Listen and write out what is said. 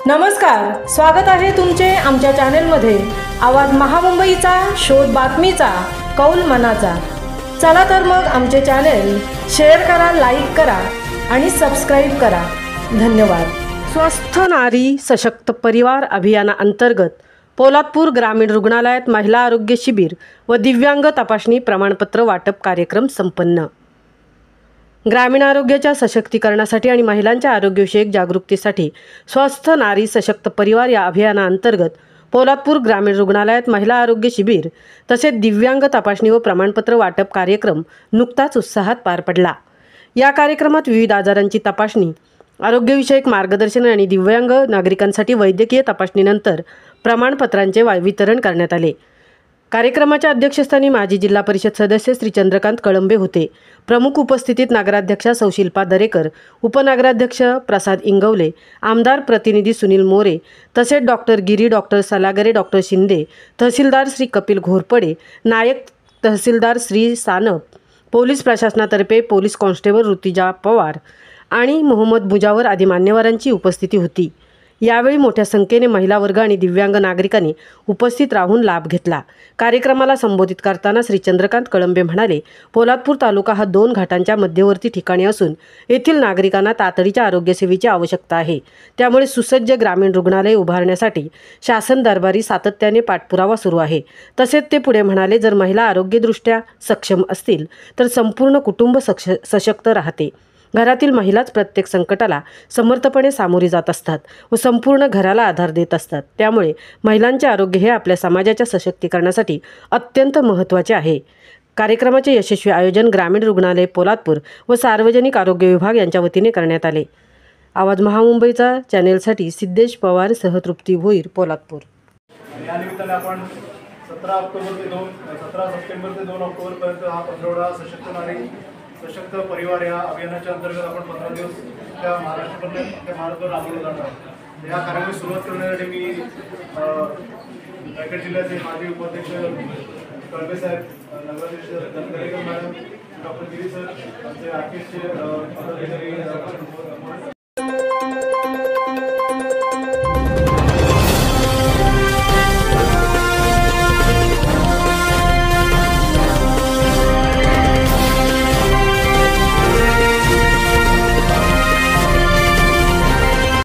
नमस्कार, स्वागत आहे तुमचे आमच्या चॅनेलमध्ये। आवाज महामुंबईचा, शोध बातमीचा, कौल मनाचा। चला तर मग आमचे चॅनेल शेअर करा, लाईक करा आणि सबस्क्राइब करा। धन्यवाद। स्वस्थ नारी सशक्त परिवार अभियानाअंतर्गत पोलादपूर ग्रामीण रुग्णालयात महिला आरोग्य शिबिर व दिव्यांग तपासणी प्रमाणपत्र वाटप कार्यक्रम संपन्न। ग्रामीण आरोग्याच्या सशक्तीकरणासाठी आणि महिलांच्या आरोग्यविषयक जागरूकतेसाठी स्वस्थ नारी सशक्त परिवार या अभियानाअंतर्गत पोलादपूर ग्रामीण रुग्णालयात महिला आरोग्य शिबिर तसेच दिव्यांग तपासणी व प्रमाणपत्र वाटप कार्यक्रम नुकताच उत्साहात पार पडला। या कार्यक्रमात विविध आजारांची तपासणी, आरोग्यविषयक मार्गदर्शन आणि दिव्यांग नागरिकांसाठी वैद्यकीय तपासणीनंतर प्रमाणपत्रांचे वितरण करण्यात आले। कार्यक्रमाच्या अध्यक्षस्थानी माजी जिल्हा परिषद सदस्य श्री चंद्रकांत कळंबे होते। प्रमुख उपस्थितीत नगराध्यक्षा सौ शिल्पा दरेकर, उपनगराध्यक्ष प्रसाद इंगवले, आमदार प्रतिनिधी सुनील मोरे तसेच डॉक्टर गिरी, डॉक्टर सलागरे, डॉक्टर शिंदे, तहसीलदार श्री कपिल घोरपडे, नायक तहसीलदार श्री सानप, पोलीस प्रशासनातर्फे पोलीस कॉन्स्टेबल ऋतिजा पवार आणि मोहम्मद मुजावर आदी मान्यवरांची उपस्थिती होती। यावेळी मोठ्या संख्येने महिला वर्ग आणि दिव्यांग नागरिकांनी उपस्थित राहून लाभ घेतला। कार्यक्रमाला संबोधित करताना श्री चंद्रकांत कळंबे म्हणाले, पोलादपूर तालुका हा 2 घाटांच्या मध्यवर्ती ठिकाणी असून येथील नागरिकांना तातडीच्या आरोग्यसेवेची आवश्यकता आहे। त्यामुळे सुसज्ज ग्रामीण रुग्णालय उभारण्यासाठी शासन दरबारी सातत्याने पाठपुरावा सुरू आहे। तसेच ते पुढे म्हणाले, जर महिला आरोग्यदृष्ट्या सक्षम असतील तर संपूर्ण कुटुंब सशक्त राहते। घरातील महिलाच प्रत्येक संकटाला समर्थपणे सामोरी जात असतात व संपूर्ण घराला आधार देत असतात। त्यामुळे महिलांचे आरोग्य हे आपल्या समाजाच्या सशक्तीकरणासाठी अत्यंत महत्त्वाचे आहे। कार्यक्रमाचे यशस्वी आयोजन ग्रामीण रुग्णालय पोलादपूर व सार्वजनिक आरोग्य विभाग यांच्या वतीने करण्यात आले। आवाज महामुंबईचा चॅनेलसाठी सिद्धेश पवार सह तृप्ती भोईर, पोलादपूर। या निमित्ताने आपण 17 सप्टेंबर ते 2 ऑक्टोबरपर्यंत हा पंधरवडा सशक्त नारी सशक्त परिवार या अभियानाच्या अंतर्गत आपण 15 दिवस त्या महाराष्ट्रभर राबवलं जाणार आहे। या कार्यक्रमाची सुरुवात करण्यासाठी मी रायगड जिल्ह्याचे माजी उपाध्यक्ष कळबे साहेब, नगराध्यक्ष दरेकर मॅडम, डॉक्टर गिरी सर, आमचे आर्टिस्टचे पदाधिकारी